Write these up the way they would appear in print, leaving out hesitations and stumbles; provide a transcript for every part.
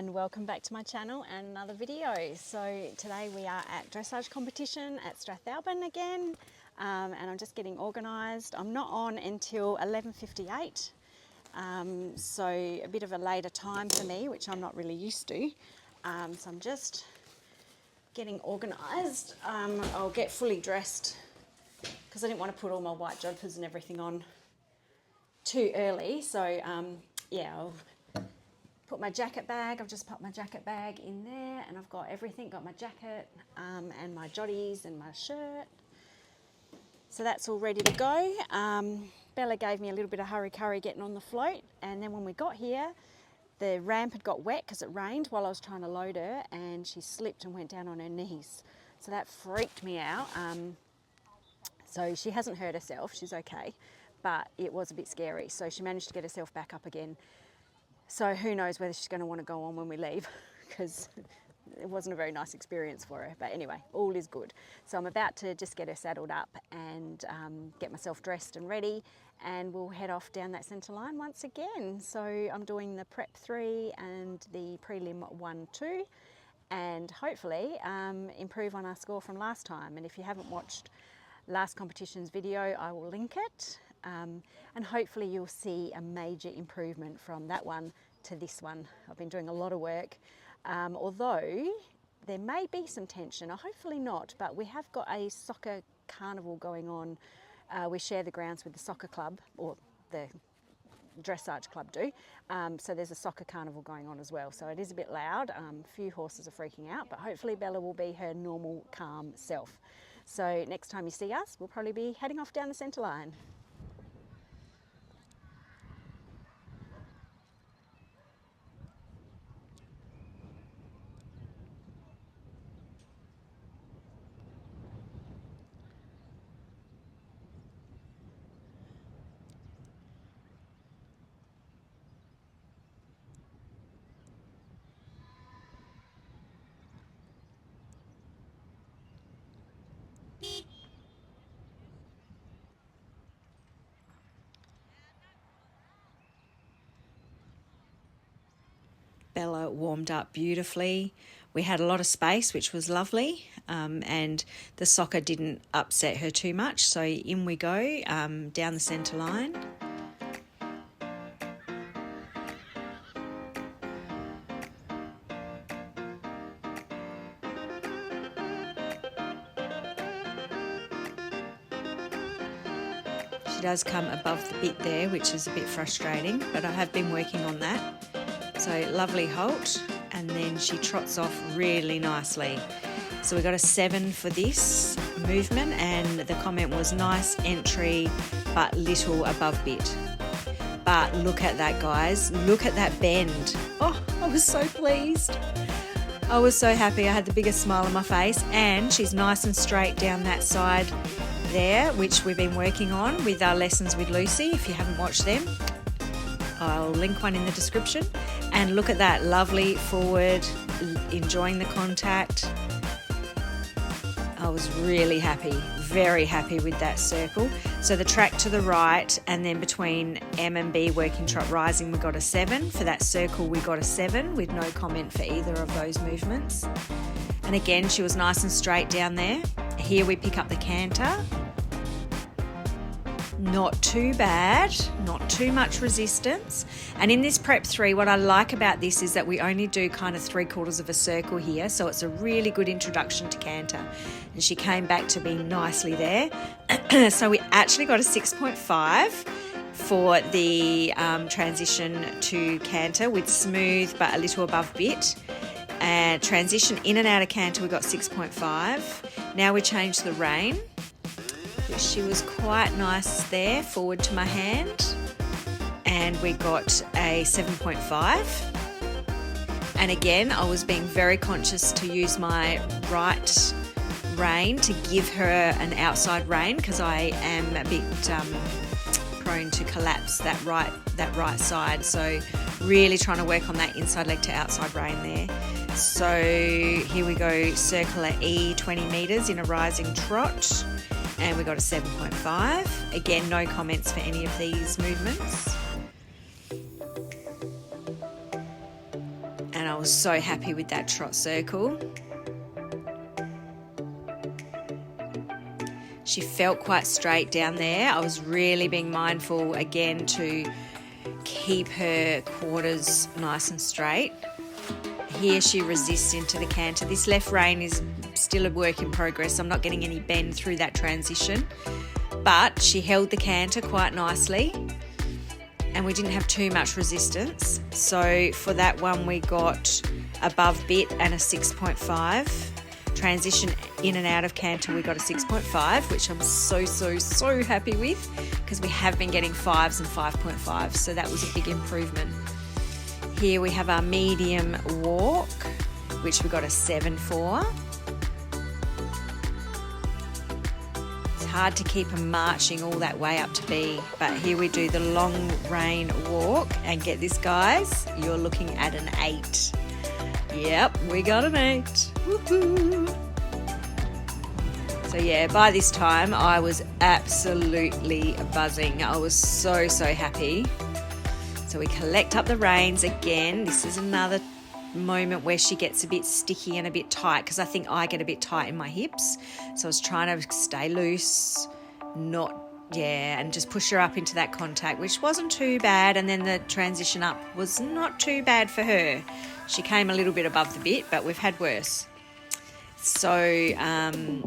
and welcome back to my channel and another video. So today we are at dressage competition at Strathalbyn again, and I'm just getting organised. I'm not on until 11:58, so a bit of a later time for me, which I'm not really used to. So I'm just getting organised. I'll get fully dressed because I didn't want to put all my white jumpers and everything on too early. So yeah, I'll put my jacket bag. I've just popped my jacket bag in there, and I've got everything. Got my jacket and my joddies and my shirt. So that's all ready to go. Bella gave me a little bit of hurry-curry getting on the float, and then when we got here, the ramp had got wet because it rained while I was trying to load her, and she slipped and went down on her knees. So that freaked me out. So she hasn't hurt herself, she's okay, but it was a bit scary. So she managed to get herself back up again. So who knows whether she's going to want to go on when we leave, because it wasn't a very nice experience for her. But anyway, all is good. So I'm about to just get her saddled up and get myself dressed and ready, and we'll head off down that centre line once again. So I'm doing the Prep 3 and the Prelim 1-2, and hopefully improve on our score from last time. And if you haven't watched last competition's video, I will link it. And hopefully you'll see a major improvement from that one to this one. I've been doing a lot of work, although there may be some tension, or hopefully not, but we have got a soccer carnival going on. We share the grounds with the soccer club, or the dressage club do, so there's a soccer carnival going on as well, so it is a bit loud. A few horses are freaking out, but hopefully Bella will be her normal calm self. So next time you see us, we'll probably be heading off down the centre line. Bella warmed up beautifully. We had a lot of space, which was lovely, and the soccer didn't upset her too much. So in we go, down the centre line. She does come above the bit there, which is a bit frustrating, but I have been working on that. So lovely halt, and then she trots off really nicely. So we got a 7 for this movement, and the comment was nice entry, but little above bit. But look at that, guys. Look at that bend. Oh, I was so pleased. I was so happy. I had the biggest smile on my face, and she's nice and straight down that side there, which we've been working on with our lessons with Lucy. If you haven't watched them, I'll link one in the description. And look at that, lovely forward, enjoying the contact. I was really happy, very happy with that circle. So the track to the right, and then between M and B working trot rising, we got a 7. For that circle, we got a 7 with no comment for either of those movements. And again, she was nice and straight down there. Here we pick up the canter. Not too bad, not too much resistance. And in this Prep 3, what I like about this is that we only do kind of 3/4 of a circle here, so it's a really good introduction to canter. And she came back to be nicely there. So we actually got a 6.5 for the transition to canter with smooth but a little above bit. And transition in and out of canter, we got 6.5. Now we change the rein. She was quite nice there, forward to my hand, and we got a 7.5. And again, I was being very conscious to use my right rein to give her an outside rein, because I am a bit prone to collapse that right side. So really trying to work on that inside leg to outside rein there. So here we go, circular E 20 metres in a rising trot. And we got a 7.5. Again, no comments for any of these movements. And I was so happy with that trot circle. She felt quite straight down there. I was really being mindful again to keep her quarters nice and straight. Here she resists into the canter. This left rein is still a work in progress. I'm not getting any bend through that transition, but she held the canter quite nicely and we didn't have too much resistance. So for that one we got above bit and a 6.5. Transition in and out of canter we got a 6.5, which I'm so happy with, because we have been getting 5s and 5.5, so that was a big improvement. Here we have our medium walk, which we got a 7 for. It's hard to keep them marching all that way up to B, but here we do the long rein walk, and get this guys, you're looking at an 8. Yep, we got an 8. Woohoo! So yeah, by this time I was absolutely buzzing. I was so happy. So we collect up the reins again. This is another moment where she gets a bit sticky and a bit tight, because I think I get a bit tight in my hips. So I was trying to stay loose, and just push her up into that contact, which wasn't too bad. And then the transition up was not too bad for her. She came a little bit above the bit, but we've had worse. So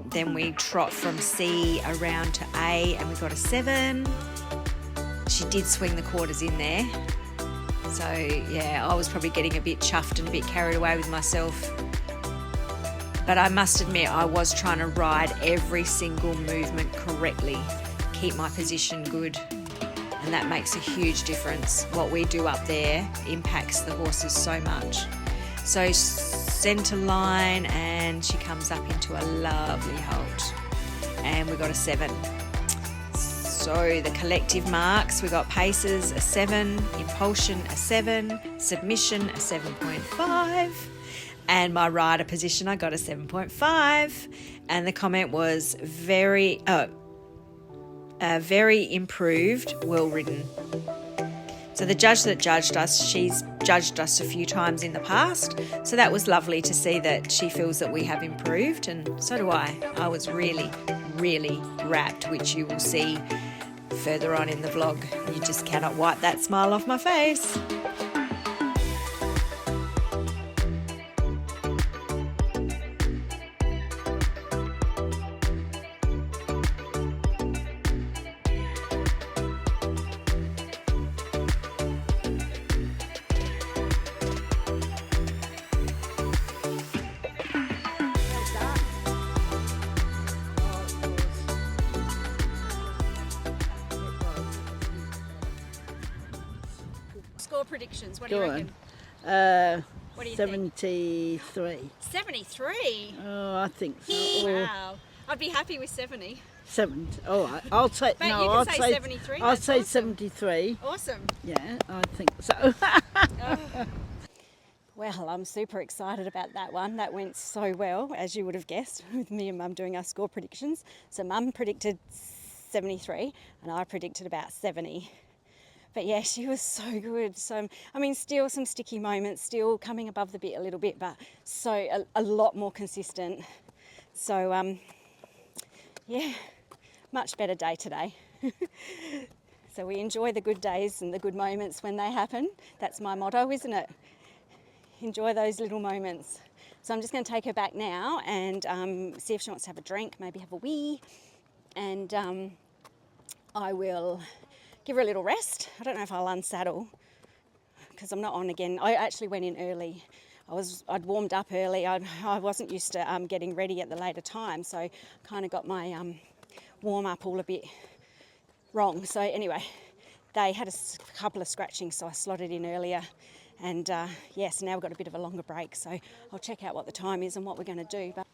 then we trot from C around to A and we got a 7. She did swing the quarters in there. So yeah, I was probably getting a bit chuffed and a bit carried away with myself. But I must admit, I was trying to ride every single movement correctly, keep my position good, and that makes a huge difference. What we do up there impacts the horses so much. So centre line, and she comes up into a lovely halt, and we got a 7. So the collective marks, we got paces a 7, impulsion a 7, submission a 7.5, and my rider position I got a 7.5, and the comment was very improved, well ridden. So the judge that judged us, she's judged us a few times in the past, so that was lovely to see that she feels that we have improved, and so do I. I was really rapt, which you will see further on in the vlog. You just cannot wipe that smile off my face. Score predictions, what do you reckon? What do you 73. think? 73? Oh, I think so. Wow. I'd be happy with 70. 70. All right. I'll say But no. you I'll can say 73. I'll That's say awesome. 73. Awesome. Yeah, I think so. Well, I'm super excited about that one. That went so well, as you would have guessed, with me and Mum doing our score predictions. So Mum predicted 73 and I predicted about 70. But yeah, she was so good. So, I mean, still some sticky moments, still coming above the bit a little bit, but so a lot more consistent. So, yeah, much better day today. So we enjoy the good days and the good moments when they happen. That's my motto, isn't it? Enjoy those little moments. So I'm just going to take her back now and see if she wants to have a drink, maybe have a wee, and I will give her a little rest. I don't know if I'll unsaddle because I'm not on again. I actually went in early. I'd warmed up early. I wasn't used to getting ready at the later time, so I kind of got my warm up all a bit wrong. So anyway, they had a couple of scratchings, so I slotted in earlier. And yes, now we've got a bit of a longer break, so I'll check out what the time is and what we're going to do. But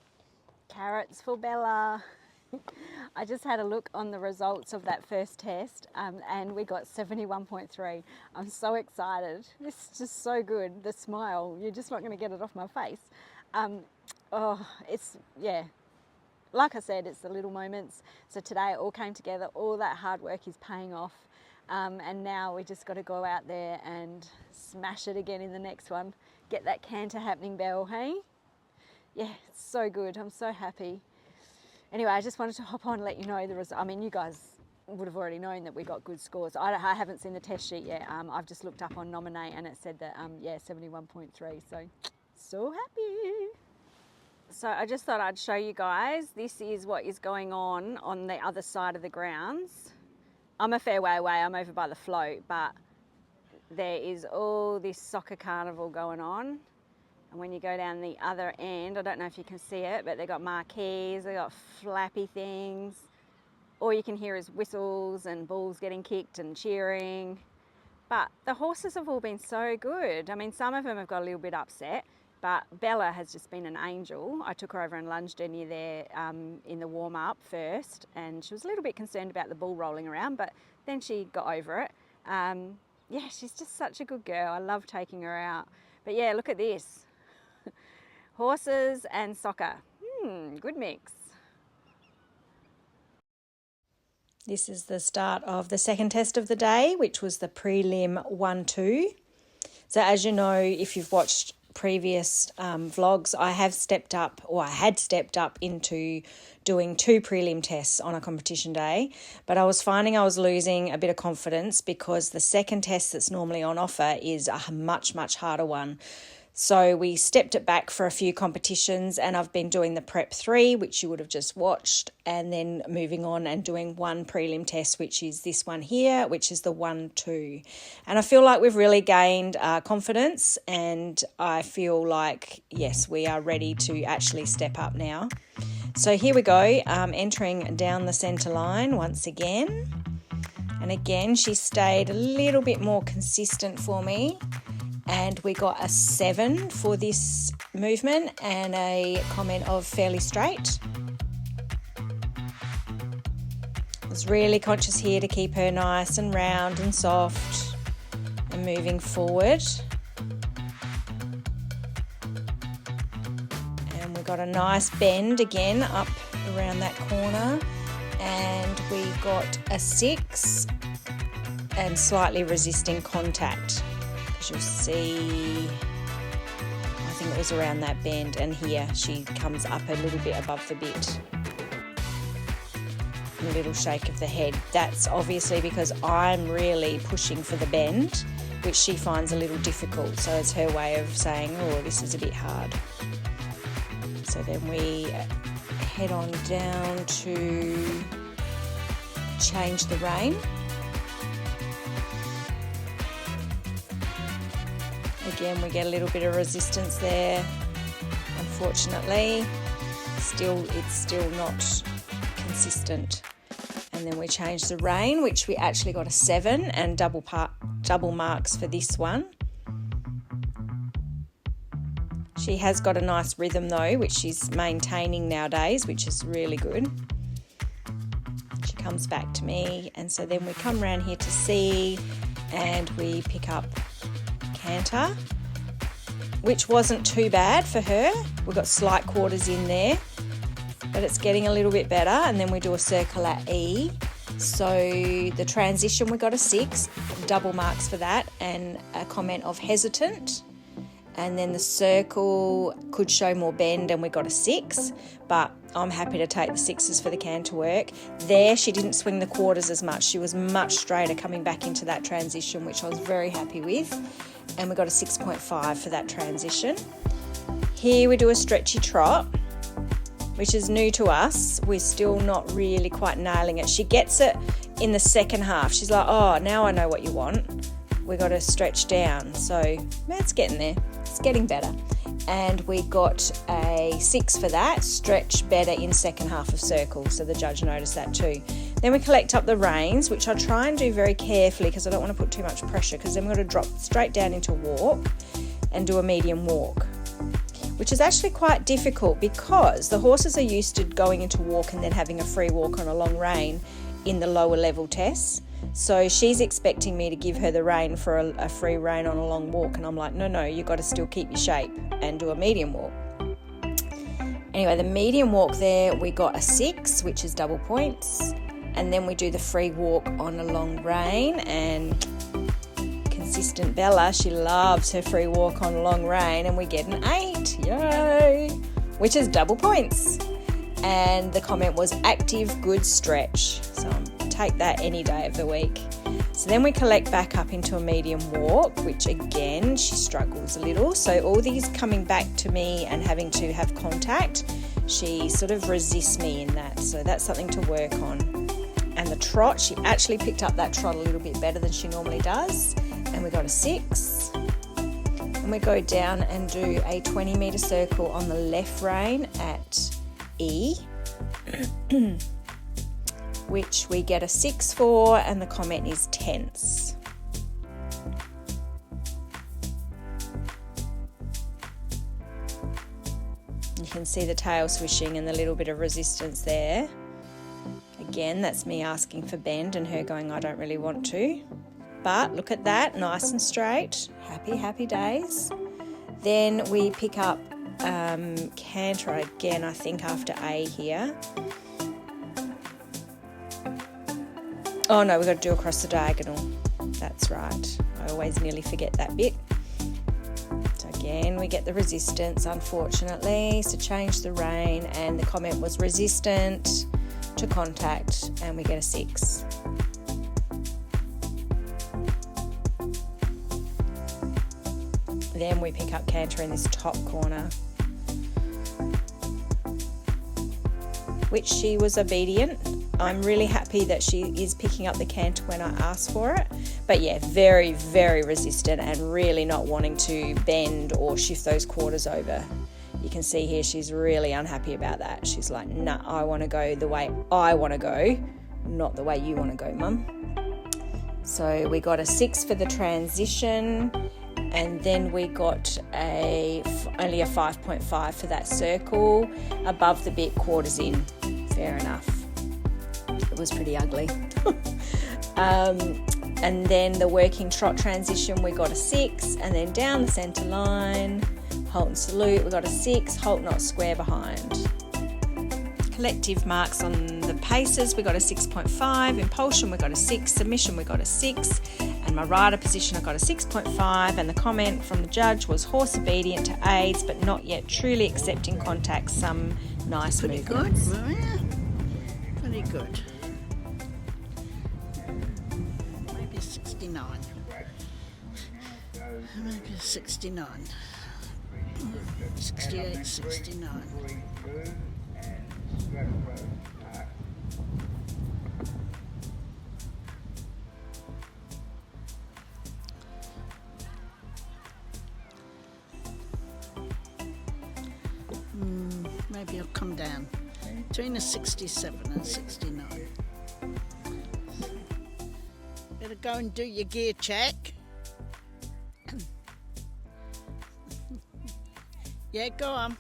carrots for Bella. I just had a look on the results of that first test and we got 71.3. I'm so excited. It's just so good. The smile, you're just not going to get it off my face. Yeah. Like I said, it's the little moments. So today it all came together. All that hard work is paying off. And now we just got to go out there and smash it again in the next one. get that canter happening, Belle, hey? Yeah, it's so good. I'm so happy. Anyway, I just wanted to hop on and let you know the result. I mean, you guys would have already known that we got good scores. I haven't seen the test sheet yet. I've just looked up on Nominate and it said that, yeah, 71.3. So happy. So I just thought I'd show you guys. This is what is going on the other side of the grounds. I'm a fair way away. I'm over by the float, but there is all this soccer carnival going on. And when you go down the other end, I don't know if you can see it, but they've got marquees, they've got flappy things. All you can hear is whistles and balls getting kicked and cheering. But the horses have all been so good. I mean, some of them have got a little bit upset, but Bella has just been an angel. I took her over and lunged her near there in the warm-up first, and she was a little bit concerned about the ball rolling around, but then she got over it. Yeah, she's just such a good girl. I love taking her out. But yeah, look at this. Horses and soccer. Good mix. This is the start of the second test of the day, which was the prelim 1-2. So as you know, if you've watched previous vlogs, I had stepped up into doing 2 prelim tests on a competition day, but I was finding I was losing a bit of confidence because the second test that's normally on offer is a much harder one. So we stepped it back for a few competitions, and I've been doing the prep 3, which you would have just watched, and then moving on and doing 1 prelim test, which is this one here, which is the 1-2. And I feel like we've really gained confidence, and I feel like, yes, we are ready to actually step up now. So here we go, entering down the centre line once again. And again, she stayed a little bit more consistent for me. And we got a 7 for this movement and a comment of fairly straight. I was really conscious here to keep her nice and round and soft and moving forward. And we got a nice bend again up around that corner. And we got a 6 and slightly resisting contact. You'll see, I think it was around that bend, and here she comes up a little bit above the bit. A little shake of the head. That's obviously because I'm really pushing for the bend, which she finds a little difficult. So it's her way of saying, oh, this is a bit hard. So then we head on down to change the rein. Again, we get a little bit of resistance there, unfortunately. It's still not consistent. And then we change the rein, which we actually got a 7 and double marks for this one. She has got a nice rhythm though, which she's maintaining nowadays, which is really good. She comes back to me, and so then we come around here to C, and we pick up canter, which wasn't too bad for her. We've got slight quarters in there, but it's getting a little bit better. And then we do a circle at E. So the transition, we got a 6, double marks for that, and a comment of hesitant. And then the circle could show more bend, and we got a 6, but I'm happy to take the 6s for the canter work. There, she didn't swing the quarters as much. She was much straighter coming back into that transition, which I was very happy with. And we got a 6.5 for that transition. Here we do a stretchy trot, which is new to us. We're still not really quite nailing it. She gets it in the second half. She's like, oh, now I know what you want. We got to stretch down. So that's getting there. It's getting better. And we got a 6 for that. Stretch better in second half of circle. So the judge noticed that too. Then we collect up the reins, which I try and do very carefully because I don't want to put too much pressure, because then we're going to drop straight down into walk and do a medium walk, which is actually quite difficult because the horses are used to going into walk and then having a free walk on a long rein in the lower level tests. So she's expecting me to give her the rein for a free rein on a long walk, and I'm like, no, you've got to still keep your shape and do a medium walk. Anyway, the medium walk there, we got a 6, which is double points. And then we do the free walk on a long rein, and you can consistent Bella, she loves her free walk on long rein, and we get an 8. Yay! Which is double points. And the comment was active, good stretch. So I'll take that any day of the week. So then we collect back up into a medium walk, which again, she struggles a little. So all these coming back to me and having to have contact, she sort of resists me in that. So that's something to work on. And the trot, she actually picked up that trot a little bit better than she normally does. And we got a 6. And we go down and do a 20-metre circle on the left rein at E. Which we get a 6 for, and the comment is tense. You can see the tail swishing and the little bit of resistance there. Again, that's me asking for bend and her going, I don't really want to. But look at that, nice and straight. Happy, happy days. Then we pick up canter again, I think, after A here. Oh no, we've got to do across the diagonal. That's right. I always nearly forget that bit. So again, we get the resistance, unfortunately. So change the rein, and the comment was resistant to contact, and we get a 6. Then we pick up canter in this top corner, which she was obedient. I'm really happy that she is picking up the canter when I ask for it. But yeah, very, very resistant and really not wanting to bend or shift those quarters over. You can see here she's really unhappy about that. She's like, nah, I want to go the way I want to go, not the way you want to go, Mum. So we got a 6 for the transition, and then we got only a 5.5 for that circle. Above the bit, quarters in. Fair enough. It was pretty ugly. And then the working trot transition, we got a 6, and then down the centre line, halt and salute, we got a 6, halt not square behind. Collective marks on the paces, we got a 6.5, impulsion we got a 6, submission we got a 6, and my rider position I got a 6.5, and the comment from the judge was horse obedient to aids but not yet truly accepting contact, some nice Pretty movements. good, Maria. Pretty good. Maybe a 69. Maybe a 69. 68, 69. Maybe I'll come down between a 67 and 69. Better go and do your gear check. Yeah, go on.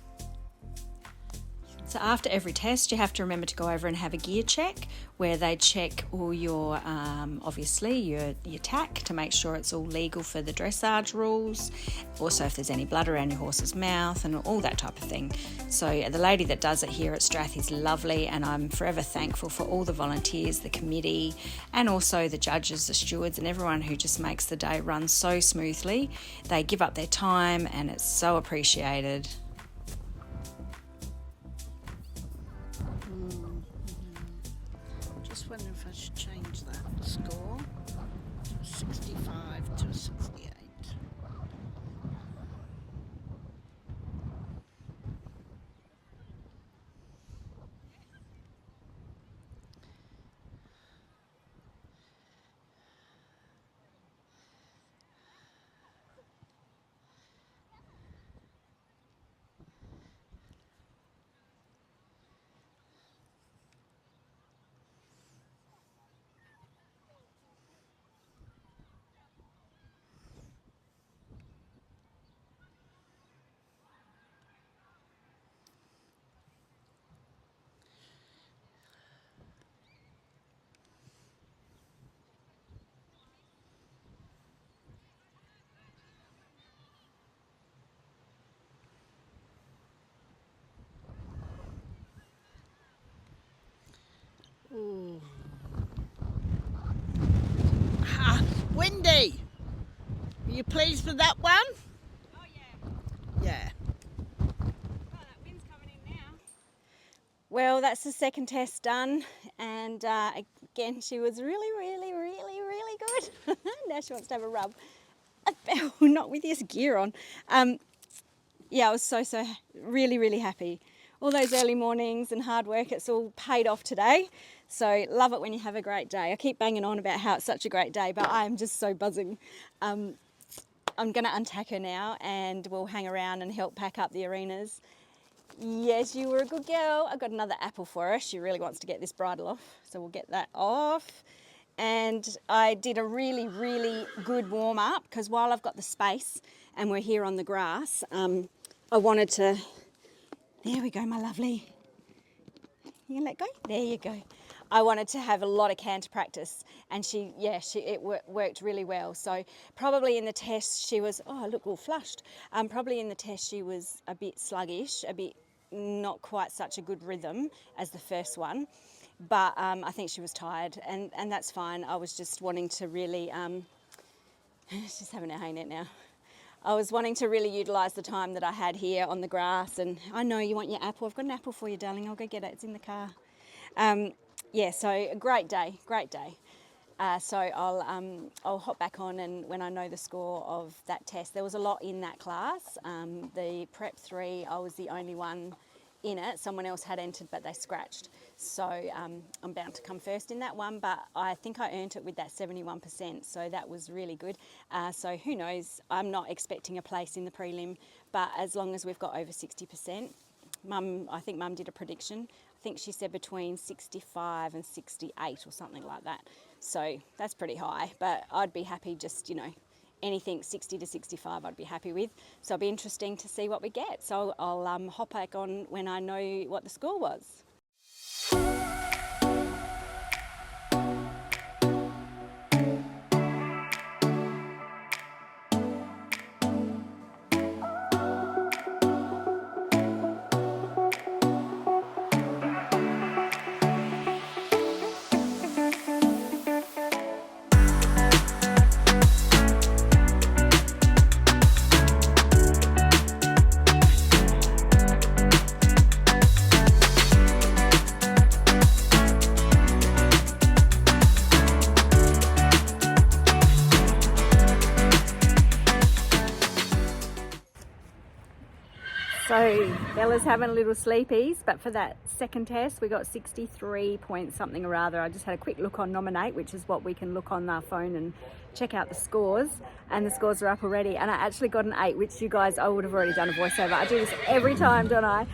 So after every test, you have to remember to go over and have a gear check where they check all your, obviously, your tack to make sure it's all legal for the dressage rules. Also, if there's any blood around your horse's mouth and all that type of thing. So the lady that does it here at Strath is lovely, and I'm forever thankful for all the volunteers, the committee, and also the judges, the stewards, and everyone who just makes the day run so smoothly. They give up their time, and it's so appreciated. Just wondering if I should change that score to a 65 to a 68. Ooh. Ha! Windy! You pleased with that one? Oh yeah. Yeah. Oh, that wind's coming in now. Well, that's the second test done, and again, she was really, really, really, really good. Now she wants to have a rub. Not with this gear on. Yeah, I was so really, really happy. All those early mornings and hard work, it's all paid off today. So love it when you have a great day. I keep banging on about how it's such a great day, but I am just so buzzing. I'm going to untack her now, and we'll hang around and help pack up the arenas. Yes, you were a good girl. I got another apple for her. She really wants to get this bridle off, so we'll get that off. And I did a really, really good warm up, because while I've got the space and we're here on the grass, I wanted to, there we go, my lovely. You can let go? There you go. I wanted to have a lot of canter practice, and it worked really well. So probably in the test she was, oh look, all flushed. Probably in the test she was a bit sluggish, a bit not quite such a good rhythm as the first one. But I think she was tired, and that's fine. I was just wanting to really, she's having her hay net now. I was wanting to really utilise the time that I had here on the grass, and I know you want your apple. I've got an apple for you, darling. I'll go get it. It's in the car. Yeah, so a great day, great day. So I'll hop back on, and when I know the score of that test, there was a lot in that class. The Prep 3, I was the only one in it. Someone else had entered, but they scratched. So I'm bound to come first in that one, but I think I earned it with that 71%, so that was really good. So who knows, I'm not expecting a place in the prelim, but as long as we've got over 60%, I think Mum did a prediction. I think she said between 65 and 68 or something like that. So that's pretty high, but I'd be happy just, anything 60 to 65 I'd be happy with. So it'll be interesting to see what we get. So I'll hop back on when I know what the score was. So Bella's having a little sleepies, but for that second test we got 63 point something or other. I just had a quick look on Nominate, which is what we can look on our phone and check out the scores, and the scores are up already, and I actually got an 8, which you guys, I would have already done a voiceover. I do this every time, don't I?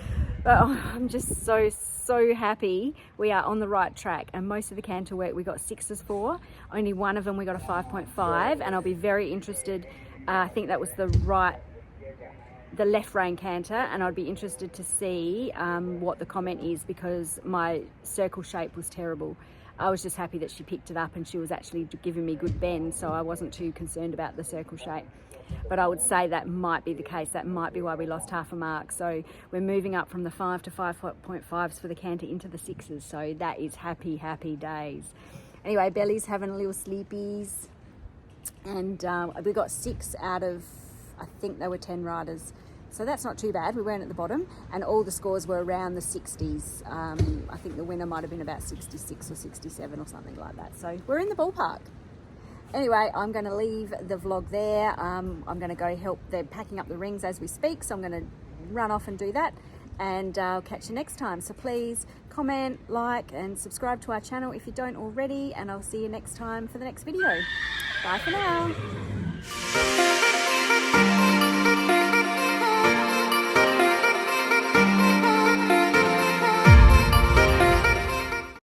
But I'm just so happy we are on the right track, and most of the canter work we got 6s for. Only one of them we got a 5.5, and I'll be very interested. I think that was the left rein canter, and I'd be interested to see what the comment is, because my circle shape was terrible. I was just happy that she picked it up and she was actually giving me good bend, so I wasn't too concerned about the circle shape. But I would say that might be the case. That might be why we lost half a mark. So we're moving up from the 5 to 5.5s for the canter into the 6s. So that is happy days. Anyway, Belly's having a little sleepies, and we got 6 out of, I think they were 10 riders. So that's not too bad. We weren't at the bottom, and all the scores were around the 60s. I think the winner might have been about 66 or 67 or something like that. So we're in the ballpark. Anyway, I'm going to leave the vlog there. I'm going to go help. They're packing up the rings as we speak, so I'm going to run off and do that, and I'll catch you next time. So please comment, like, and subscribe to our channel if you don't already, and I'll see you next time for the next video. Bye for now.